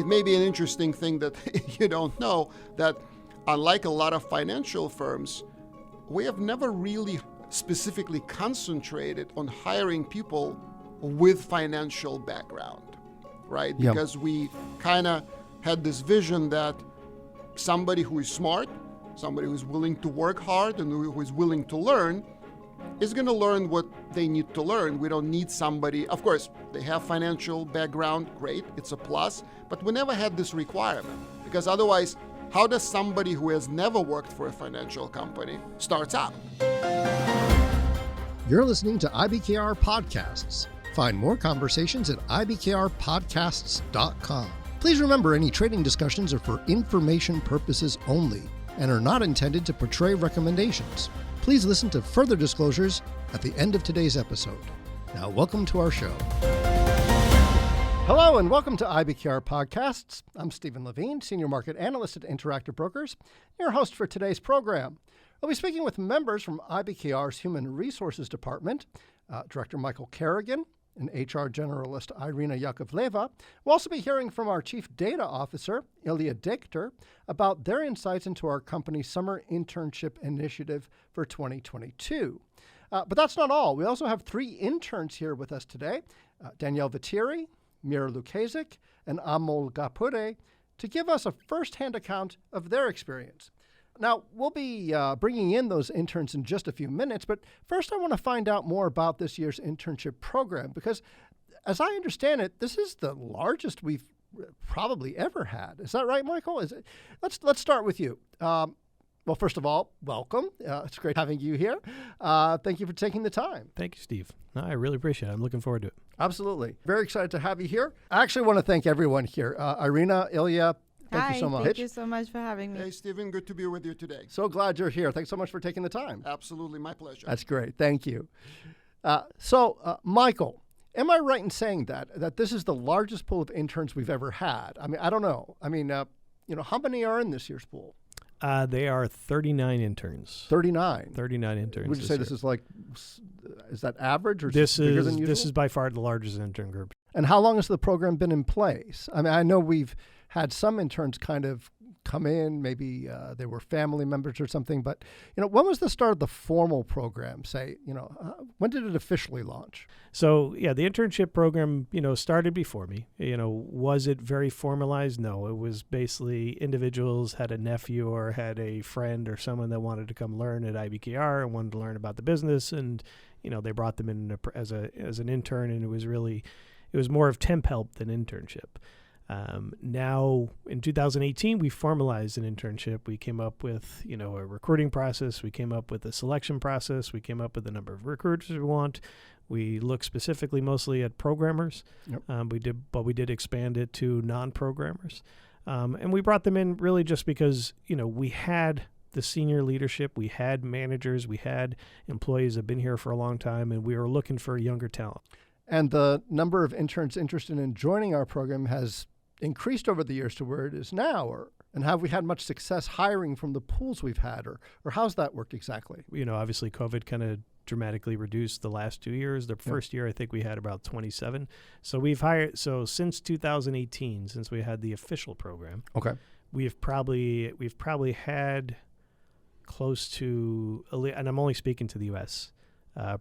It may be an interesting thing that you don't know, that unlike a lot of financial firms, we have never really specifically concentrated on hiring people with financial background, right? Yep. Because we kind of had this vision that somebody who is smart, somebody who's willing to work hard and who is willing to learn is going to learn what they need to learn. We don't need somebody, of course, they have financial background, great, it's a plus, but we never had this requirement, because otherwise, how does somebody who has never worked for a financial company starts out? You're listening to IBKR Podcasts. Find more conversations at ibkrpodcasts.com. Please remember, any trading discussions are for information purposes only and are not intended to portray recommendations. Please listen to further disclosures at the end of today's episode. Now, welcome to our show. Hello and welcome to IBKR Podcasts. I'm Stephen Levine, Senior Market Analyst at Interactive Brokers, your host for today's program. We'll be speaking with members from IBKR's Human Resources Department, Director Michael Kerrigan and HR Generalist Irina Yakovleva. We'll also be hearing from our Chief Data Officer, Ilya Dichter, about their insights into our company's Summer Internship Initiative for 2022. But that's not all. We also have 3 interns here with us today, Danielle Viteri, Mira Lukazik, and Amol Gapure, to give us a first-hand account of their experience. Now, we'll be bringing in those interns in just a few minutes, but first I want to find out more about this year's internship program, because as I understand it, this is the largest we've probably ever had. Is that right, Michael? Let's start with you. Well, first of all, welcome. It's great having you here. Thank you for taking the time. Thank you, Steve. No, I really appreciate it. I'm looking forward to it. Absolutely. Very excited to have you here. I actually want to thank everyone here. Irina, Ilya, thank you so much. Thank you so much for having me. Hey, Stephen, good to be with you today. So glad you're here. Thanks so much for taking the time. Absolutely, my pleasure. That's great. Thank you. Michael, am I right in saying that this is the largest pool of interns we've ever had? I mean, I don't know. I mean, how many are in this year's pool? They are 39 interns. 39? 39 interns. Would you say this is is that average or this bigger is than usual? This is by far the largest intern group. And how long has the program been in place? I mean, I know we've had some interns kind of come in, maybe they were family members or something, but, when was the start of the formal program, say, when did it officially launch? So, yeah, the internship program, started before me. Was it very formalized? No, it was basically individuals had a nephew or had a friend or someone that wanted to come learn at IBKR and wanted to learn about the business, and, they brought them in as an intern, and it was more of temp help than internship. Now, in 2018, we formalized an internship. We came up with, a recruiting process. We came up with a selection process. We came up with the number of recruiters we want. We look specifically mostly at programmers. Yep. We did expand it to non-programmers. And we brought them in really just because, we had the senior leadership, we had managers, we had employees that have been here for a long time, and we were looking for younger talent. And the number of interns interested in joining our program has increased over the years to where it is now, and have we had much success hiring from the pools we've had, or how's that worked exactly? Obviously COVID kind of dramatically reduced the last 2 years. The first year, I think we had about 27. So we've hired, since 2018, since we had the official program, okay, we've probably had close to, and I'm only speaking to the U.S.,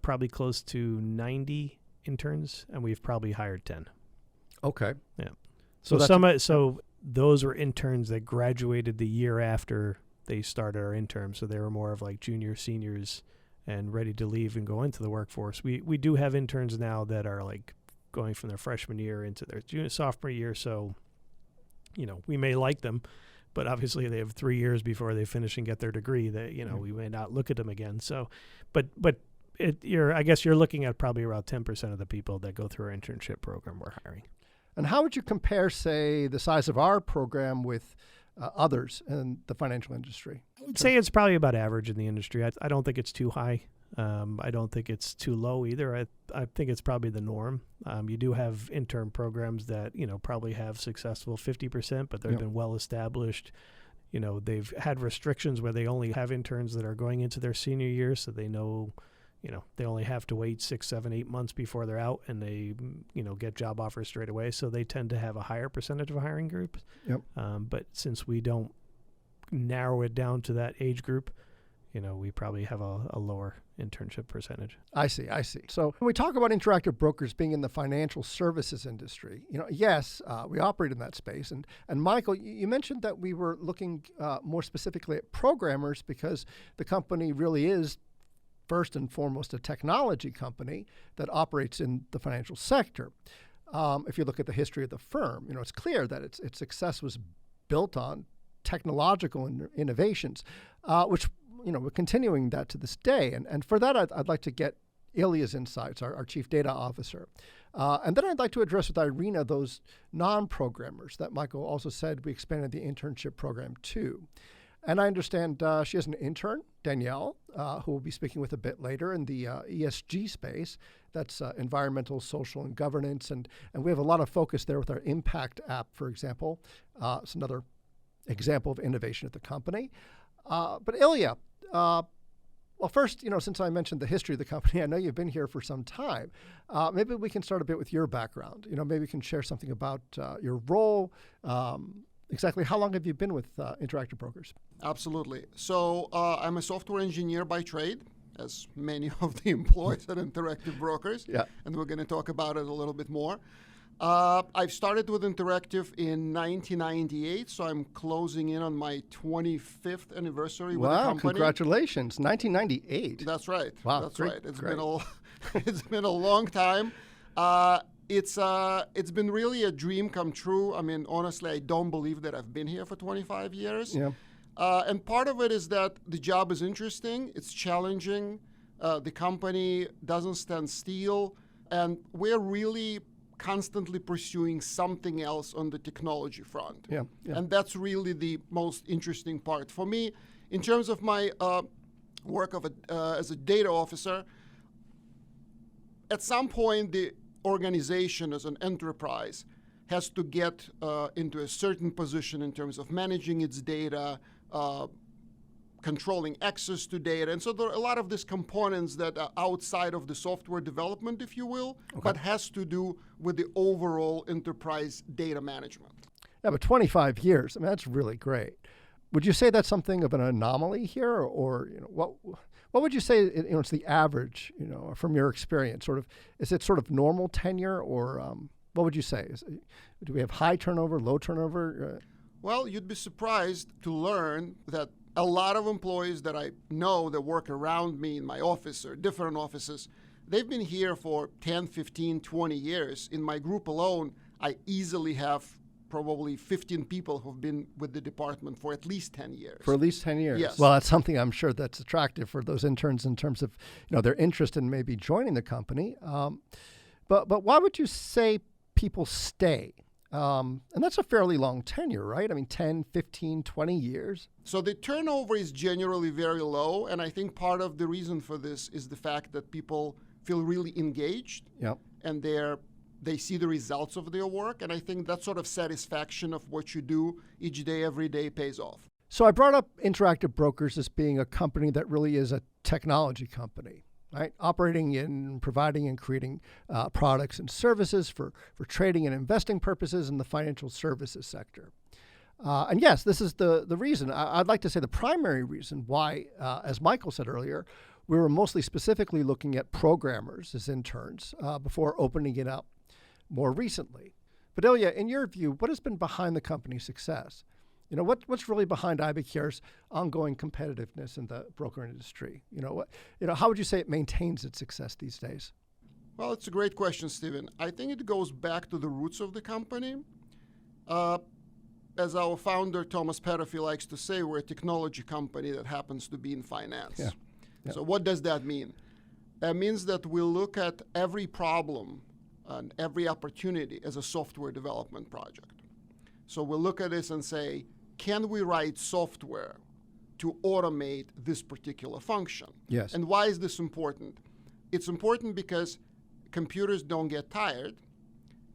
probably close to 90 interns, and we've probably hired 10. Okay. Yeah. So those were interns that graduated the year after they started our intern. So they were more of like junior, seniors, and ready to leave and go into the workforce. We do have interns now that are like going from their freshman year into their sophomore year. So, we may like them, but obviously they have 3 years before they finish and get their degree that, we may not look at them again. So, I guess you're looking at probably around 10% of the people that go through our internship program we're hiring. And how would you compare, say, the size of our program with others in the financial industry? I would say it's probably about average in the industry. I don't think it's too high. I don't think it's too low either. I think it's probably the norm. You do have intern programs that, probably have successful 50%, but they've been well established. They've had restrictions where they only have interns that are going into their senior year, so they know they only have to wait 6, 7, 8 months before they're out, and they, get job offers straight away. So they tend to have a higher percentage of hiring groups. Yep. But since we don't narrow it down to that age group, we probably have a lower internship percentage. I see. So when we talk about interactive brokers being in the financial services industry, yes, we operate in that space. And Michael, you mentioned that we were looking more specifically at programmers because the company really is first and foremost a technology company that operates in the financial sector. If you look at the history of the firm, it's clear that its success was built on technological innovations, which we're continuing that to this day. And for that, I'd like to get Ilya's insights, our Chief Data Officer. And then I'd like to address with Irina those non-programmers that Michael also said we expanded the internship program to. And I understand she has an intern, Danielle, who we'll be speaking with a bit later in the ESG space. That's environmental, social, and governance. And we have a lot of focus there with our Impact app, for example. It's another example of innovation at the company. But Ilya, well, first, since I mentioned the history of the company, I know you've been here for some time. Maybe we can start a bit with your background. Maybe you can share something about your role. Exactly how long have you been with Interactive Brokers? Absolutely. So I'm a software engineer by trade, as many of the employees at Interactive Brokers. Yeah. And we're going to talk about it a little bit more. I've started with Interactive in 1998, so I'm closing in on my 25th anniversary with the company. Wow, congratulations. 1998. That's right. Wow, That's great, right. great. It's been a long time. It's been really a dream come true. I mean, honestly, I don't believe that I've been here for 25 years. Yeah. And part of it is that the job is interesting. It's challenging. The company doesn't stand still. And we're really constantly pursuing something else on the technology front. Yeah. And that's really the most interesting part. For me, in terms of my work as a data officer, at some point, the organization as an enterprise has to get into a certain position in terms of managing its data, controlling access to data. And so there are a lot of these components that are outside of the software development, if you will, but has to do with the overall enterprise data management. Yeah, but 25 years, I mean, that's really great. Would you say that's something of an anomaly here, or what would you say it's the average, from your experience? Is it sort of normal tenure, or what would you say? Do we have high turnover, low turnover? Well, you'd be surprised to learn that a lot of employees that I know that work around me in my office or different offices, they've been here for 10, 15, 20 years. In my group alone, I easily have probably 15 people who've been with the department for at least 10 years. For at least 10 years? Yes. Well, that's something I'm sure that's attractive for those interns in terms of their interest in maybe joining the company. But why would you say people stay? And that's a fairly long tenure, right? I mean, 10, 15, 20 years. So the turnover is generally very low, and I think part of the reason for this is the fact that people feel really engaged, Yep. and they see the results of their work, and I think that sort of satisfaction of what you do each day, every day pays off. So I brought up Interactive Brokers as being a company that really is a technology company, right? Operating in providing and creating products and services for trading and investing purposes in the financial services sector. And yes, this is the reason. I'd like to say the primary reason why, as Michael said earlier, we were mostly specifically looking at programmers as interns before opening it up more recently. But Ilya, in your view, what has been behind the company's success? What's really behind IBKR's ongoing competitiveness in the broker industry? How would you say it maintains its success these days? Well, it's a great question, Stephen. I think it goes back to the roots of the company. As our founder, Thomas Petterfy, likes to say, we're a technology company that happens to be in finance. Yeah. Yeah. So what does that mean? That means that we look at every problem and every opportunity as a software development project. So we look at this and say, can we write software to automate this particular function? Yes. And why is this important? It's important because computers don't get tired,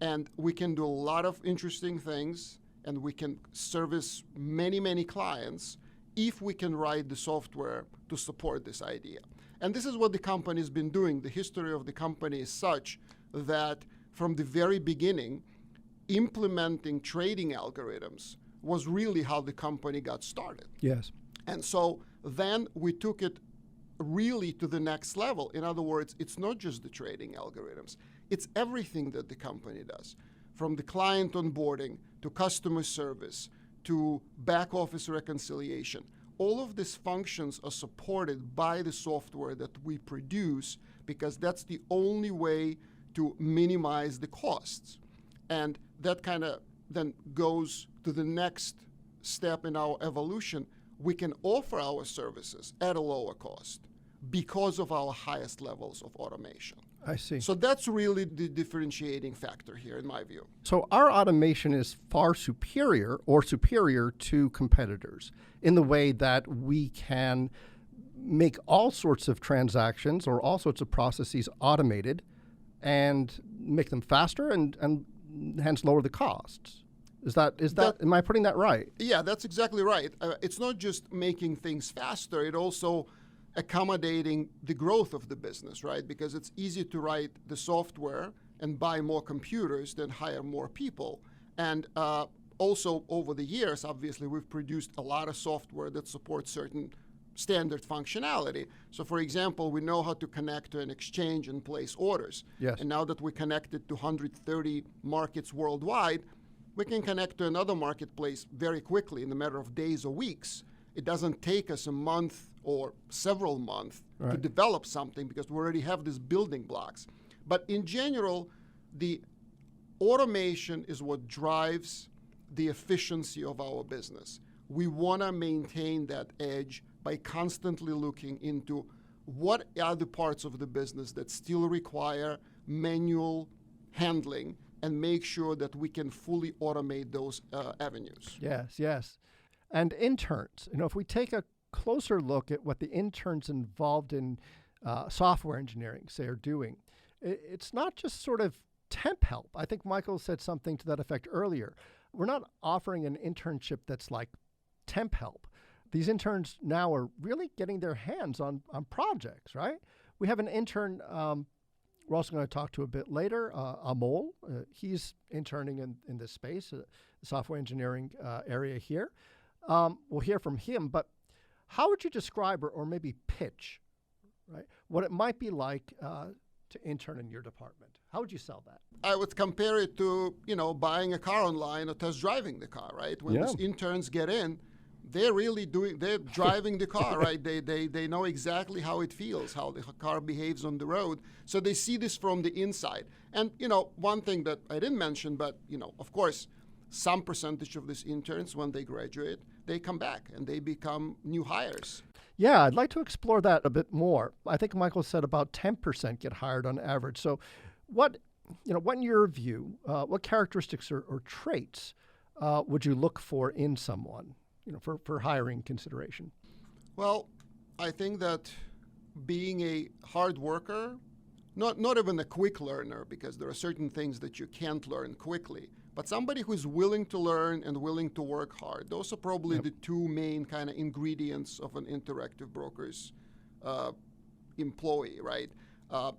and we can do a lot of interesting things, and we can service many, many clients if we can write the software to support this idea. And this is what the company has been doing. The history of the company is such that from the very beginning, implementing trading algorithms was really how the company got started. Yes. And so then we took it really to the next level. In other words, it's not just the trading algorithms, it's everything that the company does, from the client onboarding to customer service to back office reconciliation. All of these functions are supported by the software that we produce because that's the only way to minimize the costs. And that kind of then goes to the next step in our evolution. We can offer our services at a lower cost because of our highest levels of automation. I see. So that's really the differentiating factor here, in my view. So our automation is far superior to competitors in the way that we can make all sorts of transactions or all sorts of processes automated and make them faster and hence lower the costs. Is that am I putting that right? Yeah, that's exactly right. It's not just making things faster, it also accommodating the growth of the business, right? Because it's easy to write the software and buy more computers than hire more people. And also over the years, obviously, we've produced a lot of software that supports certain standard functionality. So for example, we know how to connect to an exchange and place orders. Yes. And now that we connected to 130 markets worldwide, we can connect to another marketplace very quickly in a matter of days or weeks. It doesn't take us a month or several months to develop something because we already have these building blocks. But in general, the automation is what drives the efficiency of our business. We want to maintain that edge by constantly looking into what are the parts of the business that still require manual handling and make sure that we can fully automate those avenues. Yes. And interns, if we take a closer look at what the interns involved in software engineering, say, are doing, it's not just sort of temp help. I think Michael said something to that effect earlier. We're not offering an internship that's like temp help. These interns now are really getting their hands on projects, right? We have an intern we're also going to talk to a bit later, Amol. He's interning in this space, the software engineering area here. We'll hear from him, but how would you describe or maybe pitch, right, what it might be like to intern in your department? How would you sell that? I would compare it to, buying a car online or test driving the car, right? When these interns get in, they're driving the car, right? They know exactly how it feels, how the car behaves on the road. So they see this from the inside. And, one thing that I didn't mention, but, of course, some percentage of these interns, when they graduate, they come back and they become new hires. Yeah, I'd like to explore that a bit more. I think Michael said about 10% get hired on average. So what in your view, what characteristics or traits would you look for in someone? For hiring consideration? Well, I think that being a hard worker, not even a quick learner, because there are certain things that you can't learn quickly, but somebody who's willing to learn and willing to work hard. Those are probably the two main kind of ingredients of an Interactive Brokers employee, right?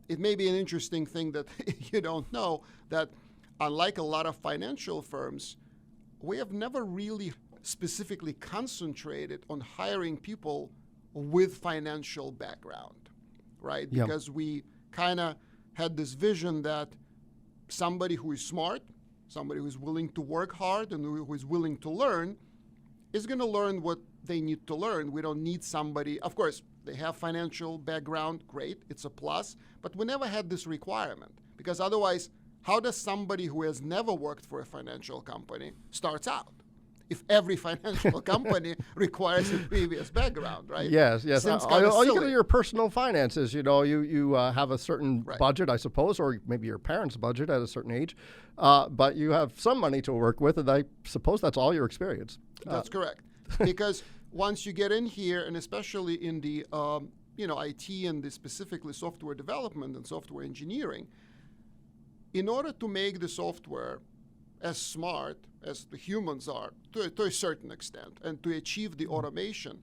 It may be an interesting thing that you don't know, that unlike a lot of financial firms, we have never really specifically concentrated on hiring people with financial background, right? Yeah. Because we kind of had this vision that somebody who is smart, somebody who is willing to work hard and who is willing to learn is going to learn what they need to learn. We don't need somebody, of course, they have financial background, great, it's a plus, but we never had this requirement because otherwise, how does somebody who has never worked for a financial company starts out? If every financial company requires a previous background, right? Yes. All you can do your personal finances. You have a certain budget, I suppose, or maybe your parents' budget at a certain age, but you have some money to work with, and I suppose that's all your experience. That's correct. Because once you get in here, and especially in the IT and the specifically software development and software engineering, in order to make the software as smart as the humans are to a certain extent and to achieve the automation,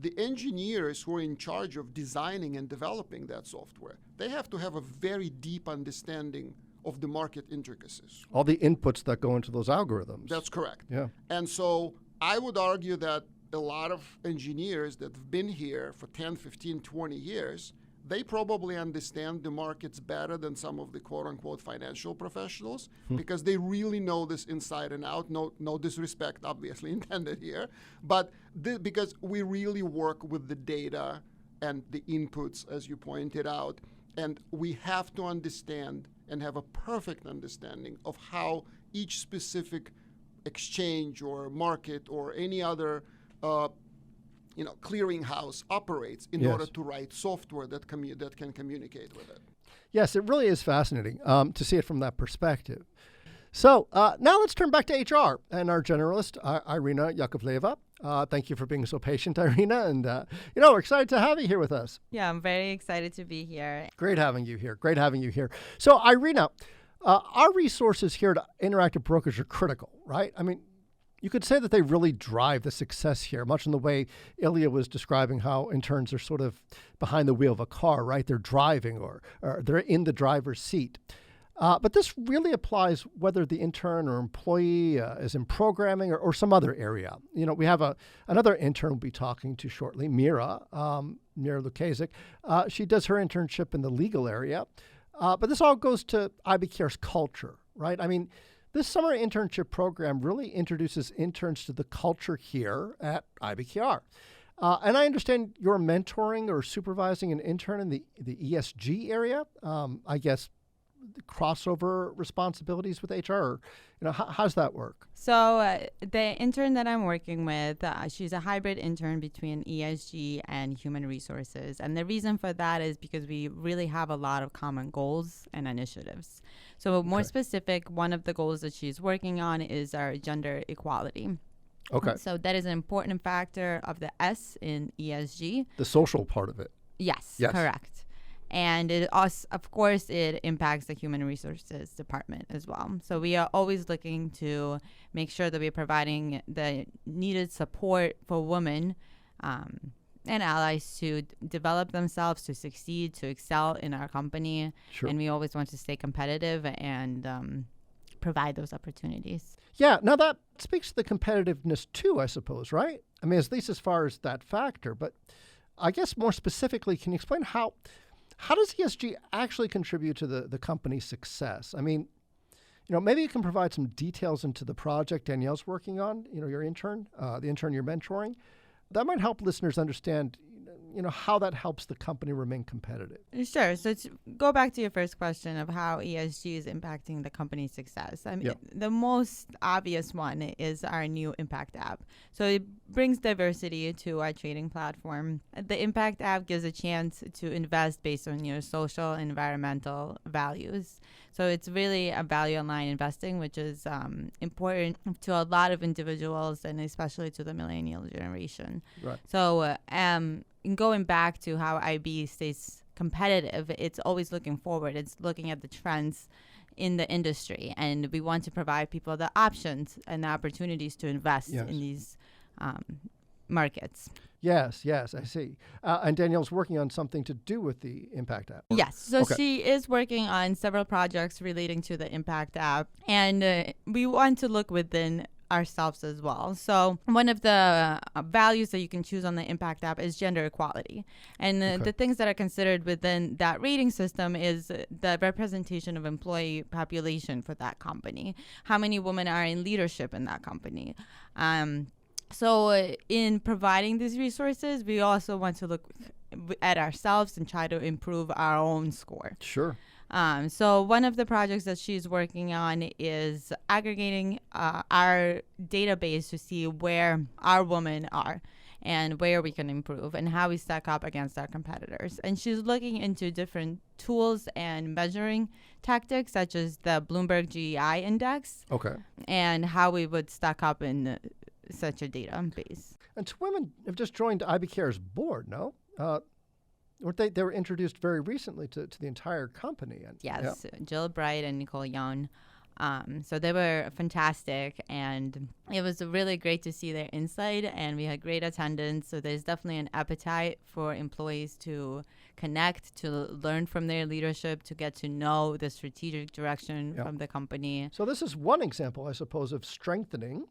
the engineers who are in charge of designing and developing that software, they have to have a very deep understanding of the market intricacies. All the inputs that go into those algorithms. That's correct. Yeah. And so I would argue that a lot of engineers that have been here for 10, 15, 20 years, they probably understand the markets better than some of the quote-unquote financial professionals because they really know this inside and out. No disrespect, obviously, intended here. But because we really work with the data and the inputs, as you pointed out, and we have to understand and have a perfect understanding of how each specific exchange or market or any other clearinghouse operates in order to write software that can communicate with it. Yes, it really is fascinating to see it from that perspective. So now let's turn back to HR and our generalist, Irina Yakovleva. Thank you for being so patient, Irina. And, we're excited to have you here with us. Yeah, I'm very excited to be here. Great having you here. So, Irina, our resources here at Interactive Brokers are critical, right? I mean, you could say that they really drive the success here, much in the way Ilya was describing how interns are sort of behind the wheel of a car, right? They're driving or they're in the driver's seat. But this really applies whether the intern or employee is in programming or some other area. We have another intern we'll be talking to shortly, Mira Lukazik. She does her internship in the legal area. But this all goes to IBKR's culture, right? I mean, this summer internship program really introduces interns to the culture here at IBKR. And I understand you're mentoring or supervising an intern in the ESG area. I guess crossover responsibilities with HR. How does that work? So the intern that I'm working with, she's a hybrid intern between ESG and human resources. And the reason for that is because we really have a lot of common goals and initiatives. So more specific, one of the goals that she's working on is our gender equality. Okay. So that is an important factor of the S in ESG. The social part of it. Yes. Correct. And of course, it impacts the human resources department as well. So we are always looking to make sure that we're providing the needed support for women and allies to develop themselves, to succeed, to excel in our company. Sure. And we always want to stay competitive and provide those opportunities. Yeah. Now that speaks to the competitiveness too, I suppose, right? I mean, at least as far as that factor. But I guess more specifically, can you explain how does ESG actually contribute to the company's success? I mean, maybe you can provide some details into the project Danielle's working on, your intern, the intern you're mentoring. That might help listeners understand, how that helps the company remain competitive. Sure. So to go back to your first question of how ESG is impacting the company's success. I mean, the most obvious one is our new Impact app. So it brings diversity to our trading platform. The Impact app gives a chance to invest based on your social and environmental values. So it's really a value-aligned investing, which is important to a lot of individuals and especially to the millennial generation. Right. So in going back to how IB stays competitive, it's always looking forward. It's looking at the trends in the industry, and we want to provide people the options and the opportunities to invest in these markets. Yes, I see. And Danielle's working on something to do with the Impact app. Yes, so she is working on several projects relating to the Impact app, and we want to look within ourselves as well. So one of the values that you can choose on the Impact app is gender equality. And the things that are considered within that rating system is the representation of employee population for that company. How many women are in leadership in that company? So in providing these resources, we also want to look at ourselves and try to improve our own score. Sure. So one of the projects that she's working on is aggregating our database to see where our women are and where we can improve and how we stack up against our competitors. And she's looking into different tools and measuring tactics, such as the Bloomberg GEI index. Okay. And how we would stack up in such a database. And two women have just joined IBKR's board, no? They were introduced very recently to the entire company. And, yes, Jill Bright and Nicole Young. So they were fantastic, and it was really great to see their insight, and we had great attendance. So there's definitely an appetite for employees to connect, to learn from their leadership, to get to know the strategic direction from the company. So this is one example, I suppose, of strengthening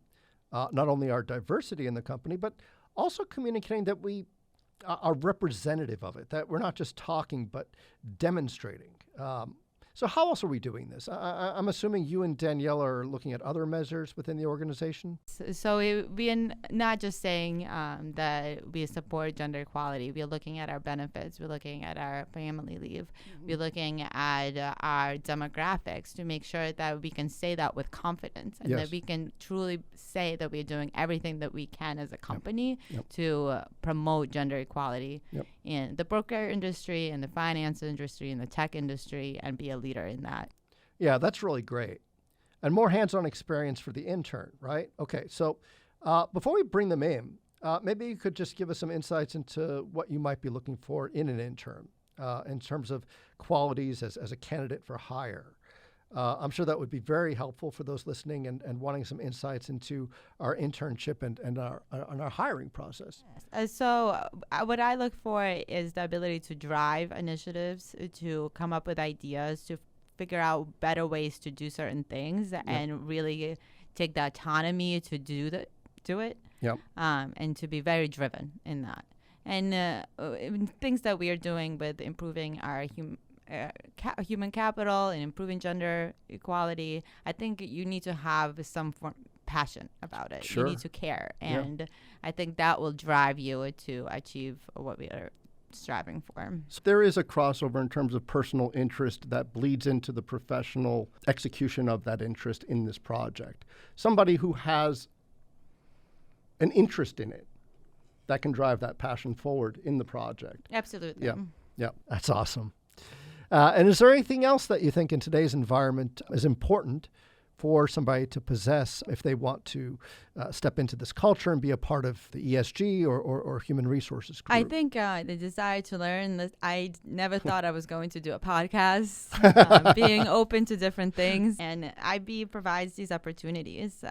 not only our diversity in the company, but also communicating that we are representative of it, that we're not just talking, but demonstrating. So how else are we doing this? I'm assuming you and Danielle are looking at other measures within the organization? So we are not just saying that we support gender equality. We're looking at our benefits. We're looking at our family leave. We're looking at our demographics to make sure that we can say that with confidence and that we can truly say that we're doing everything that we can as a company to promote gender equality in the broker industry, in the finance industry, in the tech industry, and be a leader in that. Yeah, that's really great. And more hands-on experience for the intern, right? Okay, so before we bring them in, maybe you could just give us some insights into what you might be looking for in an intern in terms of qualities as a candidate for hire. I'm sure that would be very helpful for those listening and wanting some insights into our internship and our hiring process. So what I look for is the ability to drive initiatives, to come up with ideas, to figure out better ways to do certain things and really take the autonomy to do it and to be very driven in that. And things that we are doing with improving our human capital and improving gender equality, I think you need to have some form passion about it. Sure. You need to care. And I think that will drive you to achieve what we are striving for. So there is a crossover in terms of personal interest that bleeds into the professional execution of that interest in this project. Somebody who has an interest in it that can drive that passion forward in the project. Absolutely. Yeah, that's awesome. And is there anything else that you think in today's environment is important for somebody to possess if they want to step into this culture and be a part of the ESG or human resources group? I think the desire to learn. I never thought I was going to do a podcast, being open to different things. And IB provides these opportunities.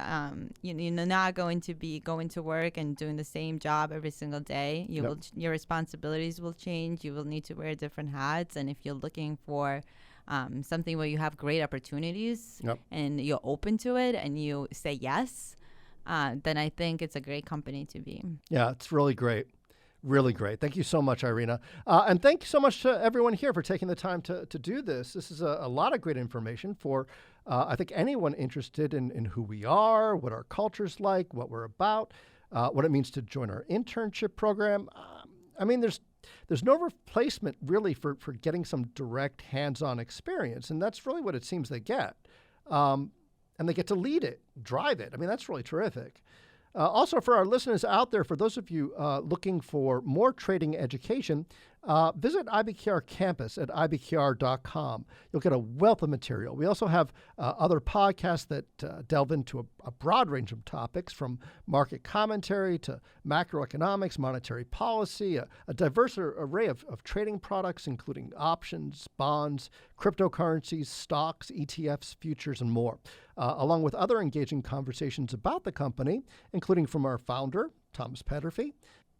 You're not going to be going to work and doing the same job every single day. Your responsibilities will change. You will need to wear different hats. And if you're looking for something where you have great opportunities and you're open to it and you say yes, then I think it's a great company to be. Yeah, it's really great. Really great. Thank you so much, Irina. And thank you so much to everyone here for taking the time to do this. This is a lot of great information for, I think, anyone interested in who we are, what our culture's like, what we're about, what it means to join our internship program. I mean, there's no replacement really for getting some direct hands-on experience, and that's really what it seems they get. And they get to lead it, drive it. I mean, that's really terrific. Also, for our listeners out there, for those of you looking for more trading education, visit IBKR campus at IBKR.com. You'll get a wealth of material. We also have other podcasts that delve into a broad range of topics, from market commentary to macroeconomics, monetary policy, a diverse array of trading products, including options, bonds, cryptocurrencies, stocks, ETFs, futures, and more, along with other engaging conversations about the company, including from our founder, Thomas Petterfy.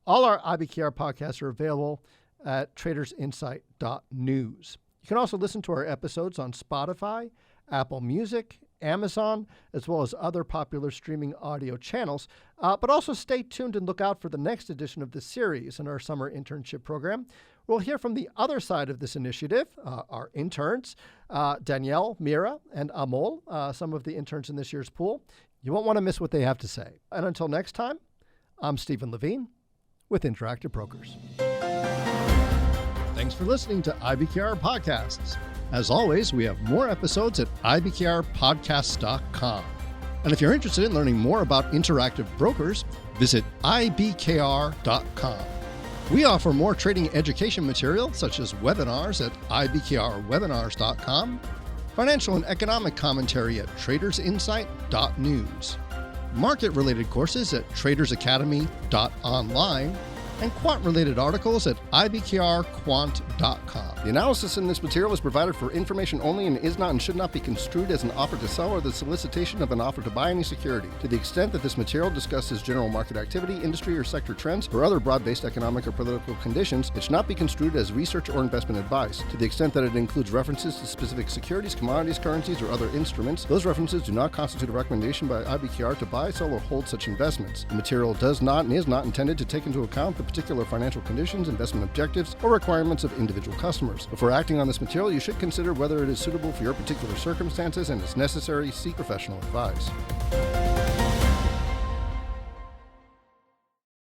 All our IBKR podcasts are available at tradersinsight.news. You can also listen to our episodes on Spotify, Apple Music, Amazon, as well as other popular streaming audio channels. But also stay tuned and look out for the next edition of this series in our summer internship program. We'll hear from the other side of this initiative, our interns, Danielle, Mira, and Amol, some of the interns in this year's pool. You won't want to miss what they have to say. And until next time, I'm Stephen Levine with Interactive Brokers. Thanks for listening to IBKR Podcasts. As always, we have more episodes at ibkrpodcasts.com. And if you're interested in learning more about Interactive Brokers, visit ibkr.com. We offer more trading education material, such as webinars at ibkrwebinars.com, financial and economic commentary at tradersinsight.news, market-related courses at tradersacademy.online, and quant-related articles at IBKRquant.com. The analysis in this material is provided for information only and is not and should not be construed as an offer to sell or the solicitation of an offer to buy any security. To the extent that this material discusses general market activity, industry or sector trends, or other broad-based economic or political conditions, it should not be construed as research or investment advice. To the extent that it includes references to specific securities, commodities, currencies, or other instruments, those references do not constitute a recommendation by IBKR to buy, sell, or hold such investments. The material does not and is not intended to take into account the particular financial conditions, investment objectives, or requirements of individual customers. Before acting on this material, you should consider whether it is suitable for your particular circumstances and, if necessary, seek professional advice.